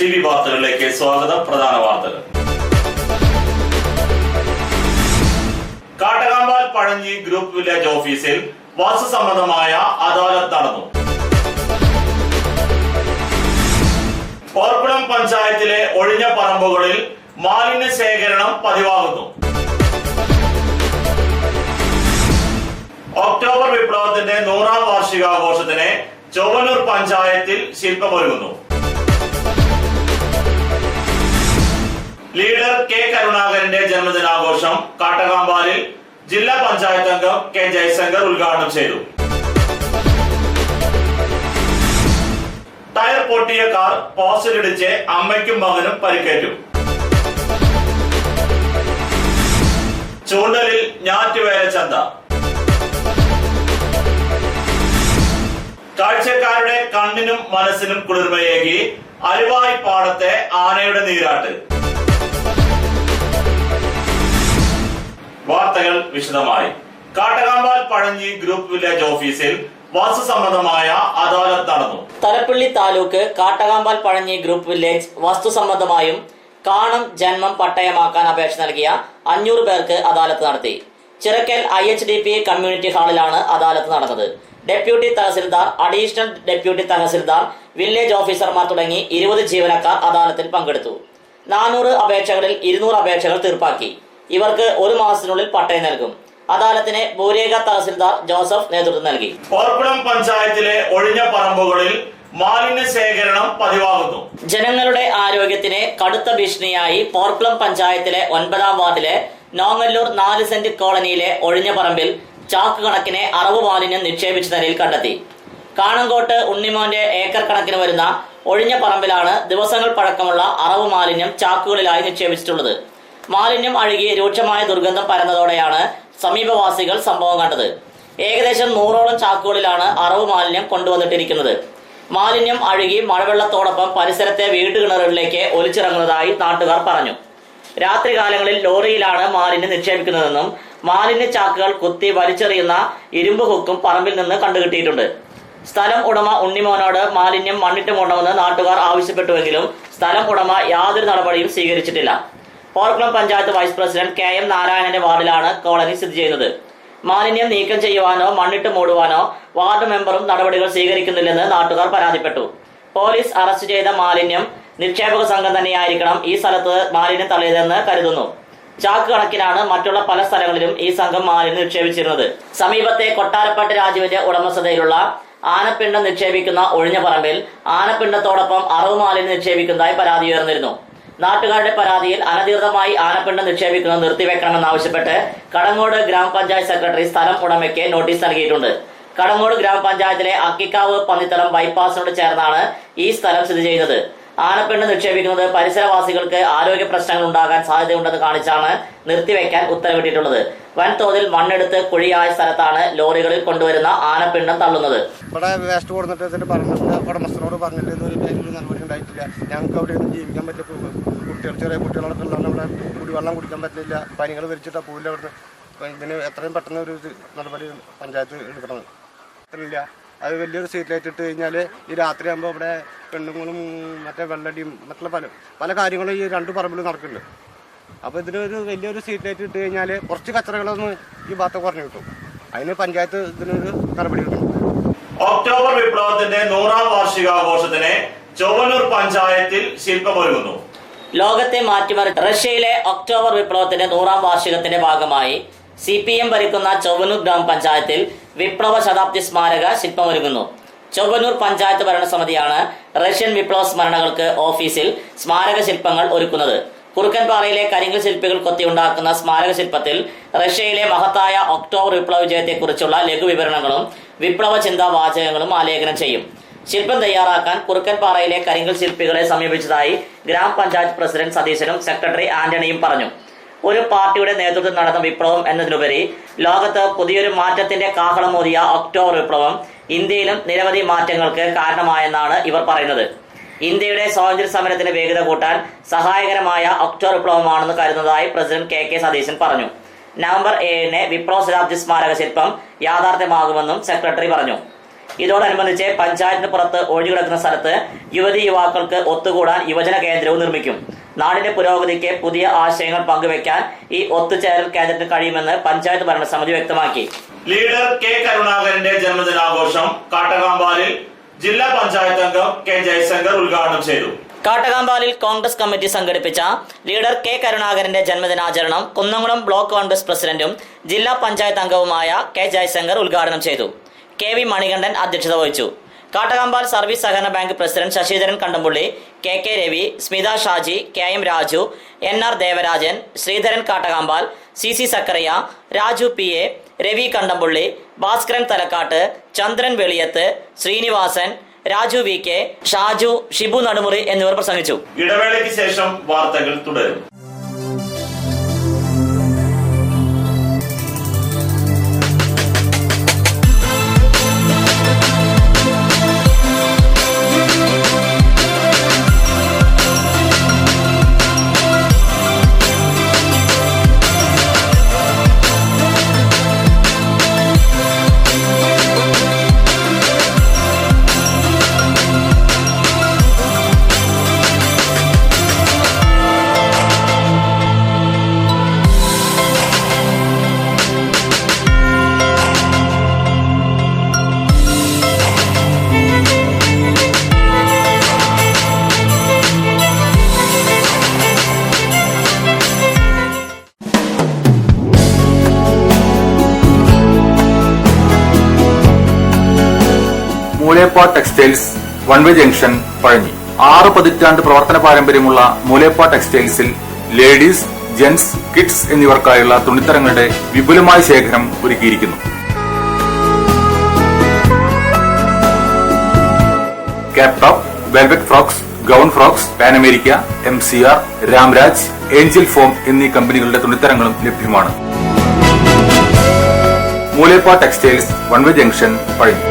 STV വാർത്തകളിലേക്ക് സ്വാഗതം. പ്രധാന വാർത്തകൾ. കാട്ടകാമ്പാൽ പഴഞ്ഞി ഗ്രൂപ്പ് വില്ലേജ് ഓഫീസിൽ വാസസംബന്ധമായ അദാലത്ത് നടന്നു. പോർക്കുളം പഞ്ചായത്തിലെ ഒഴിഞ്ഞ പറമ്പുകളിൽ മാലിന്യ ശേഖരണം പതിവാകുന്നു. ഒക്ടോബർ വിപ്ലവത്തിന്റെ 100ാം വാർഷികാഘോഷത്തിന് ചൊവ്വന്നൂർ പഞ്ചായത്തിൽ ശില്പമൊരുങ്ങുന്നു. ലീഡർ കെ കരുണാകരന്റെ ജന്മദിനാഘോഷം കാട്ടകാമ്പാലിൽ ജില്ലാ പഞ്ചായത്ത് അംഗം കെ ജയശങ്കർ ഉദ്ഘാടനം ചെയ്തു. ടയർ പൊട്ടിയ കാർ പോസ്റ്റിലിടിച്ച് അമ്മയ്ക്കും മകനും പരിക്കേറ്റു. ചൂണ്ടലിൽ ഞാറ്റുവേല ചന്ത. കാഴ്ചക്കാരുടെ കണ്ണിനും മനസ്സിനും കുളിർമയേകി അരുവായി പാടത്തെ ആനയുടെ നീരാട്ട്. വാർത്തകൾ വിശദമായി. കാട്ടകാമ്പാൽ പഴഞ്ഞി ഗ്രൂപ്പ് വില്ലേജ് ഓഫീസിൽ വാസ്തുസംബന്ധമായ അദാലത്ത് നടന്നു. തലപ്പള്ളി താലൂക്ക് കാട്ടകാമ്പാൽ പഴഞ്ഞി ഗ്രൂപ്പ് വില്ലേജ് വസ്തുസംബന്ധമായും കാണം ജന്മം പട്ടയമാക്കാൻ അപേക്ഷ നൽകിയ 500 പേർക്ക് അദാലത്ത് നടത്തി. ചിറക്കൽ IHDP കമ്മ്യൂണിറ്റി ഹാളിലാണ് അദാലത്ത് നടന്നത്. Deputy tahsildar, additional deputy tahsildar, village ഓഫീസർമാർ തുടങ്ങി 20 ജീവനക്കാർ അദാലത്തിൽ പങ്കെടുത്തു. 400 അപേക്ഷകളിൽ 200 അപേക്ഷകൾ തീർപ്പാക്കി. ഇവർക്ക് 1 മാസത്തിനുള്ളിൽ പട്ടയം നൽകും. അദാലത്തിന് ഭൂരേഖ തഹസിൽദാർ ജോസഫ് നേതൃത്വം നൽകി. പോർക്കുളം പഞ്ചായത്തിലെ ഒഴിഞ്ഞ പറമ്പുകളിൽ മാലിന്യ ശേഖരണം പതിവാകുന്നു. ജനങ്ങളുടെ ആരോഗ്യത്തിന് കടുത്ത ഭീഷണിയായി പോർക്കുളം പഞ്ചായത്തിലെ 9ാം വാർഡിലെ നോങ്ങല്ലൂർ 4 സെന്റ് കോളനിയിലെ ഒഴിഞ്ഞ പറമ്പിൽ ചാക്ക് കണക്കിന് അറവ് മാലിന്യം നിക്ഷേപിച്ച നിലയിൽ കണ്ടെത്തി. കാണങ്കോട്ട് ഉണ്ണിമോന്റെ ഏക്കർ കണക്കിന് വരുന്ന ഒഴിഞ്ഞ പറമ്പിലാണ് ദിവസങ്ങൾ പഴക്കമുള്ള അറവ് മാലിന്യം ചാക്കുകളിലായി നിക്ഷേപിച്ചിട്ടുള്ളത്. മാലിന്യം അഴുകി രൂക്ഷമായ ദുർഗന്ധം പരന്നതോടെയാണ് സമീപവാസികൾ സംഭവം കണ്ടത്. ഏകദേശം 100ഓളം ചാക്കുകളിലാണ് അറവ് മാലിന്യം കൊണ്ടുവന്നിട്ടിരിക്കുന്നത്. മാലിന്യം അഴുകി മഴവെള്ളത്തോടൊപ്പം പരിസരത്തെ വീട്ടുകിണറുകളിലേക്ക് ഒലിച്ചിറങ്ങുന്നതായി നാട്ടുകാർ പറഞ്ഞു. രാത്രികാലങ്ങളിൽ ലോറിയിലാണ് മാലിന്യം നിക്ഷേപിക്കുന്നതെന്നും മാലിന്യ ചാക്കുകൾ കുത്തി വലിച്ചെറിയുന്ന ഇരുമ്പ് ഹുക്കും പറമ്പിൽ നിന്ന് കണ്ടുകിട്ടിയിട്ടുണ്ട്. സ്ഥലം ഉടമ ഉണ്ണിമോനോട് മാലിന്യം മണ്ണിട്ട് മൂടണമെന്ന് നാട്ടുകാർ ആവശ്യപ്പെട്ടുവെങ്കിലും സ്ഥലം ഉടമ യാതൊരു നടപടിയും സ്വീകരിച്ചിട്ടില്ല. Porkulam panchayat vice president KM നാരായണന്റെ വാർഡിലാണ് കോളനി സ്ഥിതി ചെയ്യുന്നത്. മാലിന്യം നീക്കം ചെയ്യുവാനോ മണ്ണിട്ട് മൂടുവാനോ വാർഡ് മെമ്പറും നടപടികൾ സ്വീകരിക്കുന്നില്ലെന്ന് നാട്ടുകാർ പരാതിപ്പെട്ടു. പോലീസ് അറസ്റ്റ് ചെയ്ത മാലിന്യം നിക്ഷേപക സംഘം തന്നെയായിരിക്കണം ഈ സ്ഥലത്ത് മാലിന്യം തള്ളിയതെന്ന് കരുതുന്നു. ചാക്ക് കണക്കിനാണ് മറ്റുള്ള പല സ്ഥലങ്ങളിലും ഈ സംഘം മാലിന്യം നിക്ഷേപിച്ചിരുന്നത്. സമീപത്തെ കൊട്ടാരപ്പാട്ട് രാജുവിന്റെ ഉടമസ്ഥതയിലുള്ള ആനപ്പിണ്ടം നിക്ഷേപിക്കുന്ന ഒഴിഞ്ഞ പറമ്പിൽ ആനപ്പിണ്ടത്തോടൊപ്പം അറവ് മാലിന്യം നിക്ഷേപിക്കുന്നതായി പരാതി ഉയർന്നിരുന്നു. നാട്ടുകാരുടെ പരാതിയിൽ അനധികൃതമായി ആനപ്പിണ്ടം നിക്ഷേപിക്കുന്നത് നിർത്തിവെക്കണമെന്നാവശ്യപ്പെട്ട് കടങ്ങോട് ഗ്രാമപഞ്ചായത്ത് സെക്രട്ടറി സ്ഥലം ഉടമയ്ക്ക് നോട്ടീസ് നൽകിയിട്ടുണ്ട്. കടങ്ങോട് ഗ്രാമപഞ്ചായത്തിലെ അക്കിക്കാവ് പന്നിത്തടം ബൈപ്പാസിനോട് ചേർന്നാണ് ഈ സ്ഥലം സ്ഥിതി ചെയ്യുന്നത്. ആനപ്പിണ്ടം നിക്ഷേപിക്കുന്നത് പരിസരവാസികൾക്ക് ആരോഗ്യ പ്രശ്നങ്ങൾ ഉണ്ടാകാൻ സാധ്യതയുണ്ടെന്ന് കാണിച്ചാണ് നിർത്തിവെക്കാൻ ഉത്തരവിട്ടിട്ടുള്ളത്. വൻതോതിൽ മണ്ണെടുത്ത് കുഴിയായ സ്ഥലത്താണ് ലോറികളിൽ കൊണ്ടുവരുന്ന ആനപ്പിണ്ടം തള്ളുന്നത്. ഇവിടെ വേസ്റ്റ് കൊടുത്തിട്ട് ഉടമസ്ഥനോട് പറഞ്ഞിട്ട് ഒരു നടപടി ഉണ്ടായിട്ടില്ല. ഞങ്ങൾക്ക് അവിടെ ഒന്നും ജീവിക്കാൻ പറ്റില്ല. കുട്ടികൾ, ചെറിയ കുട്ടികളൊക്കെ ഉള്ളതാണ്. ഇവിടെ കുടിവെള്ളം കുടിക്കാൻ പറ്റില്ല. പനികൾ വരിച്ചിട്ടാണ് പോവില്ല. അവിടുന്ന് ഇതിന് എത്രയും പെട്ടെന്ന് ഒരു നടപടി പഞ്ചായത്ത് എടുക്കണം. ഇല്ല, അത് വലിയൊരു സ്ട്രീറ്റ് ലൈറ്റ് ഇട്ട് കഴിഞ്ഞാൽ ഈ രാത്രിയാകുമ്പോൾ ഇവിടെ പെണ്ണുങ്ങളും മറ്റേ വെള്ളടിയും മറ്റുള്ള പല കാര്യങ്ങളും ഈ 2 പറമ്പിലും നടക്കുന്നുണ്ട്. അപ്പോൾ ഇതിനൊരു വലിയൊരു സ്ട്രീറ്റ് ലൈറ്റ് ഇട്ട് കഴിഞ്ഞാൽ കുറച്ച് കച്ചറകളൊന്ന് ഈ ഭാഗത്ത് കുറഞ്ഞു കിട്ടും. അതിന് പഞ്ചായത്ത് ഇതിനൊരു നടപടി എടുക്കണം. ഒക്ടോബർ വിപ്ലവത്തിന്റെ 100ാം വാർഷികാഘോഷത്തിന് ചൊവ്വന്നൂർ പഞ്ചായത്തിൽ ശില്പമൊരുങ്ങുന്നു. ലോകത്തെ മാറ്റിമറിച്ച റഷ്യയിലെ ഒക്ടോബർ വിപ്ലവത്തിന്റെ 100ാം വാർഷികത്തിന്റെ ഭാഗമായി CPM ഭരിക്കുന്ന ചൊവ്വന്നൂർ ഗ്രാമപഞ്ചായത്തിൽ വിപ്ലവ ശതാബ്ദി സ്മാരക ശില്പമൊരുങ്ങുന്നു. ചൊവ്വന്നൂർ പഞ്ചായത്ത് ഭരണസമിതിയാണ് റഷ്യൻ വിപ്ലവ സ്മരണകൾക്ക് ഓഫീസിൽ സ്മാരക ശില്പങ്ങൾ ഒരുക്കുന്നത്. കുറുക്കൻപാറയിലെ കരിങ്കൽ ശില്പികൾ കൊത്തിയുണ്ടാക്കുന്ന സ്മാരക ശില്പത്തിൽ റഷ്യയിലെ മഹത്തായ ഒക്ടോബർ വിപ്ലവ വിജയത്തെക്കുറിച്ചുള്ള ലഘുവിവരണങ്ങളും വിപ്ലവ ചിന്താ വാചകങ്ങളും ആലേഖനം ചെയ്യും. ശില്പം തയ്യാറാക്കാൻ കുറുക്കൻപാറയിലെ കരിങ്കൽ ശില്പികളെ സമീപിച്ചതായി ഗ്രാമപഞ്ചായത്ത് പ്രസിഡന്റ് സതീശനും സെക്രട്ടറി ആന്റണിയും പറഞ്ഞു. ഒരു പാർട്ടിയുടെ നേതൃത്വത്തിൽ നടന്ന വിപ്ലവം എന്നതിലുപരി ലോകത്ത് പുതിയൊരു മാറ്റത്തിന്റെ കാഹളമോതിയ ഒക്ടോബർ വിപ്ലവം ഇന്ത്യയിലും നിരവധി മാറ്റങ്ങൾക്ക് കാരണമായെന്നാണ് ഇവർ പറയുന്നത്. ഇന്ത്യയുടെ സ്വാതന്ത്ര്യ സമരത്തിന് വേഗത കൂട്ടാൻ സഹായകരമായ ഒക്ടോബർ വിപ്ലവമാണെന്ന് കരുതുന്നതായി പ്രസിഡന്റ് KK സതീശൻ പറഞ്ഞു. നവംബർ 7-ന് വിപ്ലവ ശതാബ്ദി സ്മാരക ശില്പം യാഥാർത്ഥ്യമാകുമെന്നും സെക്രട്ടറി പറഞ്ഞു. ഇതോടനുബന്ധിച്ച് പഞ്ചായത്തിന് പുറത്ത് ഒഴിഞ്ഞുകിടക്കുന്ന സ്ഥലത്ത് യുവതി യുവാക്കൾക്ക് ഒത്തുകൂടാൻ യുവജന കേന്ദ്രവും നിർമ്മിക്കും. നാടിന്റെ പുരോഗതിക്ക് പുതിയ ആശയങ്ങൾ പങ്കുവെക്കാൻ ഈ ഒത്തുചേരൽ കേന്ദ്രത്തിന് കഴിയുമെന്ന് പഞ്ചായത്ത് ഭരണസമിതി വ്യക്തമാക്കി. ലീഡർ കെ കരുണാകരന്റെ ജന്മദിനാഘോഷം കാട്ടകാമ്പാലിൽ ജില്ലാ പഞ്ചായത്ത് അംഗം കെ ജയശങ്കർ ഉദ്ഘാടനം ചെയ്തു. കാട്ടകാമ്പാലിൽ കോൺഗ്രസ് കമ്മിറ്റി സംഘടിപ്പിച്ച ലീഡർ കെ കരുണാകരന്റെ ജന്മദിനാചരണം കുന്നംകുളം ബ്ലോക്ക് കോൺഗ്രസ് പ്രസിഡന്റും ജില്ലാ പഞ്ചായത്ത് അംഗവുമായ കെ ജയശങ്കർ ഉദ്ഘാടനം ചെയ്തു. കെ വി മണികണ്ഠൻ അധ്യക്ഷത വഹിച്ചു. കാട്ടകാമ്പാൽ സർവീസ് സഹകരണ bank president Sasidharan Kandampully, K K Ravi, Smitha Shaji, K M Raju, N R Devarajan, Sreedharan Kattakampal, C C Zachariah, Raju P A, Ravi Kandampully, Bhaskaran Thalakkattu, Chandran Veliyath, Sreenivasan, Raju V K, Shaju, Shibu Nadumuri എന്നിവർ പ്രസംഗിച്ചു. ഇടവേളയ്ക്ക് ശേഷം വാർത്തകൾ തുടരും. Moolepa textiles one way junction Pazhanji. 6 പതിറ്റാണ്ട് പ്രവർത്തന പാരമ്പര്യമുള്ള മൂലേപ്പാ ടെക്സ്റ്റൈൽസിൽ ലേഡീസ്, ജെന്റ്സ്, കിഡ്സ് എന്നിവർക്കായുള്ള തുണിത്തരങ്ങളുടെ വിപുലമായ ശേഖരം ഒരുക്കിയിരിക്കുന്നു. Cap top, velvet frocks, gown frocks, pan America, MCR, Ramraj, Angel form എന്നീ കമ്പനികളുടെ തുണിത്തരങ്ങളും ലഭ്യമാണ്. മൂലേപ്പാ ടെക്സ്റ്റൈൽസ് വൺവേ ജംഗ്ഷൻ പഴഞ്ഞി.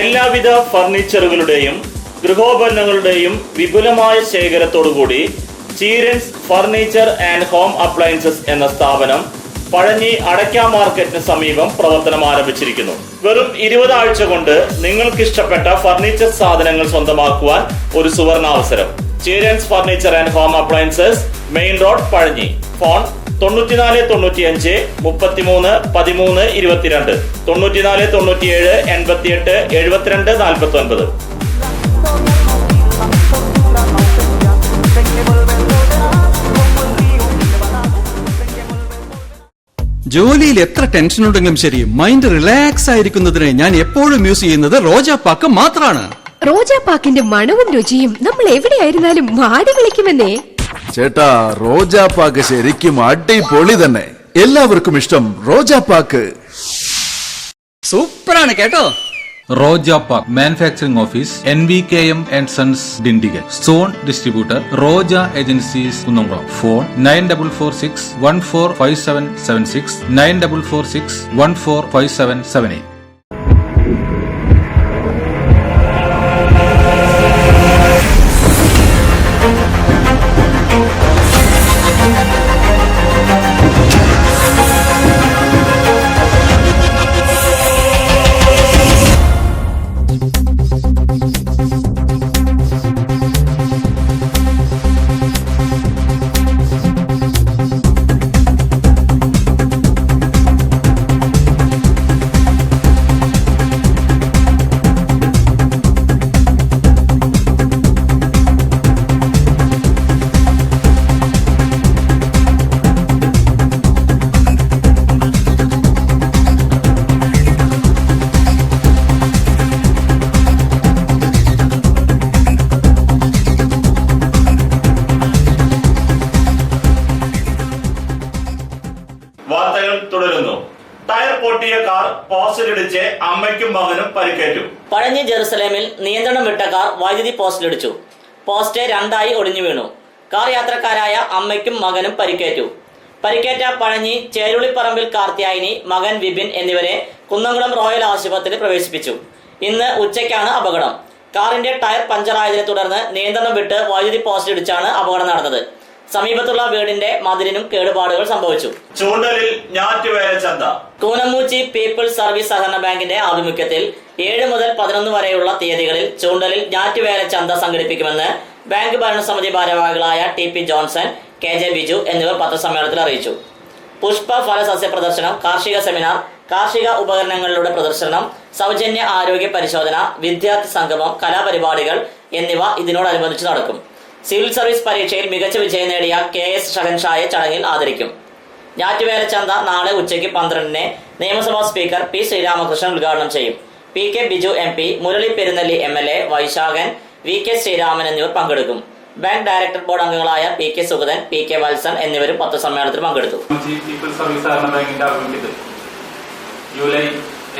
എല്ലാവിധ ഫർണിച്ചറുകളുടെയും ഗൃഹോപകരണങ്ങളുടെയും വിപുലമായ ശേഖരത്തോടുകൂടി ചീരൻസ് ഫർണിച്ചർ ആൻഡ് ഹോം അപ്ലയൻസസ് എന്ന സ്ഥാപനം പഴഞ്ഞി അടയ്ക്ക മാർക്കറ്റിന് സമീപം പ്രവർത്തനം ആരംഭിച്ചിരിക്കുന്നു. വെറും 20 ആഴ്ച കൊണ്ട് നിങ്ങൾക്ക് ഇഷ്ടപ്പെട്ട ഫർണിച്ചർ സാധനങ്ങൾ സ്വന്തമാക്കുവാൻ ഒരു സുവർണാവസരം. Cheerans furniture and home appliances, main road, Pazhanji. Phone 94 95 33 13 22, 94 97 88 72 49. ജോലിയിൽ എത്ര ടെൻഷൻ ഉണ്ടെങ്കിലും ശരി, മൈൻഡ് റിലാക്സ് ആയിരിക്കുന്നതിന് ഞാൻ എപ്പോഴും യൂസ് ചെയ്യുന്നത് റോജാപ്പാക്ക് മാത്രമാണ്. റോജാപ്പാക്കിന്റെ മണവും രുചിയും നമ്മൾ എവിടെയായിരുന്നാലും മാടി വിളിക്കുമെന്നേ. ചേട്ടാ, റോജാപ്പാക്ക് ശരിക്കും അടിപൊളി തന്നെ. എല്ലാവർക്കും ഇഷ്ടം റോജാപ്പാക്ക്. സൂപ്പറാണ് കേട്ടോ. Rojapak manufacturing office, NVKM and Sons, Dindigul. Zone distributor Roja Agencies, Kunnamkulam. Phone 9446 145776, 9446 145778. വാർത്തകൾ തുടരുന്നു. ടയർ പൊട്ടിയ കാർ പോസ്റ്റിലിടിച്ച് അമ്മയ്ക്കും മകനും പരിക്കേറ്റു. പഴഞ്ഞി ജെറുസലേമിൽ നിയന്ത്രണം വിട്ട കാർ വൈദ്യുതി പോസ്റ്റിലിടിച്ചു. പോസ്റ്റ് 2 ഒടിഞ്ഞു വീണു. കാർ യാത്രക്കാരായ അമ്മയ്ക്കും മകനും പരിക്കേറ്റു. പരിക്കേറ്റ പഴഞ്ഞി ചേരുളിപ്പറമ്പിൽ കാർത്തിയായിനി, മകൻ വിപിൻ എന്നിവരെ കുന്നംകുളം റോയൽ ആശുപത്രിയിൽ പ്രവേശിപ്പിച്ചു. ഇന്ന് ഉച്ചയ്ക്കാണ് അപകടം. കാറിന്റെ ടയർ പഞ്ചറായതിനെ തുടർന്ന് നിയന്ത്രണം വിട്ട് വൈദ്യുതി പോസ്റ്റ് ഇടിച്ചാണ് അപകടം നടന്നത്. സമീപത്തുള്ള വീടിന്റെ മതിലിനും കേടുപാടുകൾ സംഭവിച്ചു. ചൂണ്ടലിൽ ഞാറ്റുവേല ചന്ത. കൂനമ്മൂച്ചി പീപ്പിൾസ് സർവീസ് സഹകരണ ബാങ്കിന്റെ ആഭിമുഖ്യത്തിൽ 7 മുതൽ 11 വരെയുള്ള തീയതികളിൽ ചൂണ്ടലിൽ ഞാറ്റുവേല ചന്ത സംഘടിപ്പിക്കുമെന്ന് ബാങ്ക് ഭരണസമിതി ഭാരവാഹികളായ TP ജോൺസൺ, KJ ബിജു എന്നിവർ പത്രസമ്മേളനത്തിൽ അറിയിച്ചു. പുഷ്പ ഫല സസ്യ പ്രദർശനം, കാർഷിക സെമിനാർ, കാർഷിക ഉപകരണങ്ങളുടെ പ്രദർശനം, സൗജന്യ ആരോഗ്യ പരിശോധന, വിദ്യാർത്ഥി സംഗമം, കലാപരിപാടികൾ എന്നിവ ഇതിനോടനുബന്ധിച്ച് നടക്കും. സിവിൽ സർവീസ് പരീക്ഷയിൽ മികച്ച വിജയം നേടിയ KS ഷഹൻഷായെ ചടങ്ങിൽ ആദരിക്കും. ഞാറ്റുവേല ചന്ത നാളെ ഉച്ചയ്ക്ക് 12-ന് നിയമസഭാ സ്പീക്കർ P. ശ്രീരാമകൃഷ്ണൻ ഉദ്ഘാടനം ചെയ്യും. PK Biju MP, Murali Perunnelli MLA, Vaisakhan, VK Sreeraman എന്നിവർ പങ്കെടുക്കും. ബാങ്ക് ഡയറക്ടർ ബോർഡ് അംഗങ്ങളായ PK സുഗതൻ, PK വത്സൻ എന്നിവരും പത്രസമ്മേളനത്തിൽ പങ്കെടുത്തു. പീപ്പിൾസ് സർവീസ് സഹകരണ ബാങ്കിന്റെ ആഭിമുഖ്യത്തിൽ ജൂലൈ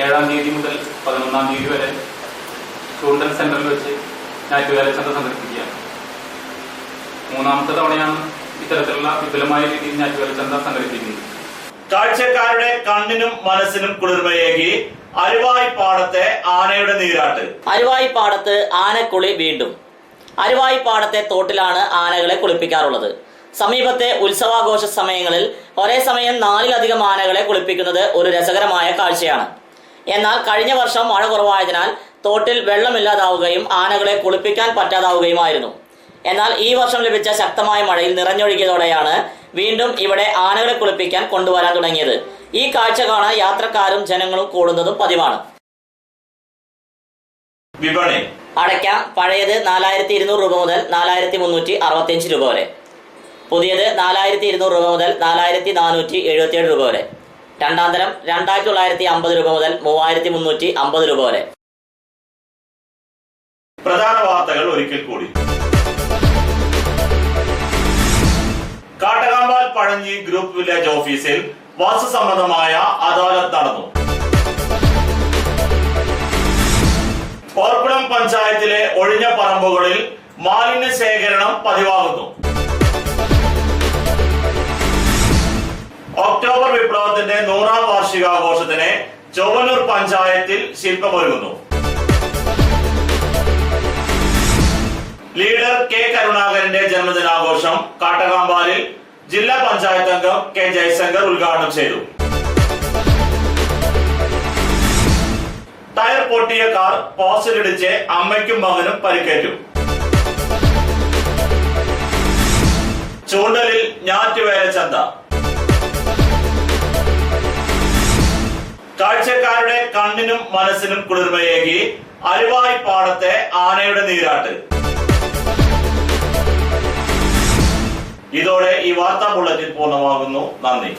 7 തീയതി മുതൽ 11 തീയതി വരെ ചൂണ്ടൽ സെന്ററിൽ വെച്ച് ഞാറ്റുവേല ചന്ത സംഘടിപ്പിക്കുകയാണ്. 3ാമത്തെ തവണയാണ് ഇത്തരത്തിലുള്ള വിപുലമായ രീതിയിൽ ഞാറ്റുവേല ചന്ത സംഘടിപ്പിക്കുന്നത്. കാഴ്ചക്കാരുടെ കണ്ണിനും മനസ്സിനും കുളിർമയേകി അരുവായിപ്പാടത്തെ ആനയുടെ നീരാട്ട്. അരുവായിപ്പാടത്ത് ആനക്കുളി വീണ്ടും. അരുവായിപ്പാടത്തെ തോട്ടിലാണ് ആനകളെ കുളിപ്പിക്കാറുള്ളത്. സമീപത്തെ ഉത്സവാഘോഷ സമയങ്ങളിൽ ഒരേ സമയം 4-ലധികം ആനകളെ കുളിപ്പിക്കുന്നത് ഒരു രസകരമായ കാഴ്ചയാണ്. എന്നാൽ കഴിഞ്ഞ വർഷം മഴ കുറവായതിനാൽ തോട്ടിൽ വെള്ളമില്ലാതാവുകയും ആനകളെ കുളിപ്പിക്കാൻ പറ്റാതാവുകയുമായിരുന്നു. എന്നാൽ ഈ വർഷം ലഭിച്ച ശക്തമായ മഴയിൽ നിറഞ്ഞൊഴുകിയതോടെയാണ് വീണ്ടും ഇവിടെ ആനകളെ കുളിപ്പിക്കാൻ കൊണ്ടുവരാൻ തുടങ്ങിയത്. ഈ കാഴ്ച കാണാൻ യാത്രക്കാരും ജനങ്ങളും കൂടുന്നതും പതിവാണ്. വിപണി. അടയ്ക്ക പഴയത് 4200 രൂപ മുതൽ 4365 രൂപ വരെ, പുതിയത് 4200 രൂപ മുതൽ 4477 രൂപ വരെ, രണ്ടാം തരം 2950 രൂപ മുതൽ 3350 രൂപ വരെ. പ്രധാന വാർത്തകൾ ഒരിക്കൽ കൂടി. കാട്ടകാമ്പാൽ പഴഞ്ഞി ഗ്രൂപ്പ് വില്ലേജ് ഓഫീസിൽ വാസസംബന്ധമായ അദാലത്ത് നടന്നു. പോർക്കുളം പഞ്ചായത്തിലെ ഒഴിഞ്ഞ പറമ്പുകളിൽ മാലിന്യ ശേഖരണം പതിവാകുന്നു. ഒക്ടോബർ വിപ്ലവത്തിന്റെ 100ാം വാർഷികാഘോഷത്തിന് ചൊവ്വന്നൂർ പഞ്ചായത്തിൽ ശില്പമൊരുങ്ങുന്നു. Leader K. കരുണാകരന്റെ ജന്മദിനാഘോഷം കാട്ടകാമ്പാലിൽ ജില്ലാ പഞ്ചായത്ത് അംഗം K. ജയശങ്കർ ഉദ്ഘാടനം ചെയ്തു. ടയർ പൊട്ടിയ കാർ പോസ്റ്റിലിടിച്ച് അമ്മയ്ക്കും മകനും പരിക്കേറ്റു. ചൂണ്ടലിൽ ഞാറ്റുവേല ചന്ത. കാഴ്ചക്കാരുടെ കണ്ണിനും മനസ്സിനും കുളിർമയേകി അരുവായിപ്പാടത്തെ ആനയുടെ നീരാട്ട്. ഇതോടെ ഈ വാർത്താ ബുള്ളറ്റിൻ പൂർണ്ണമാകുന്നു. നന്ദി.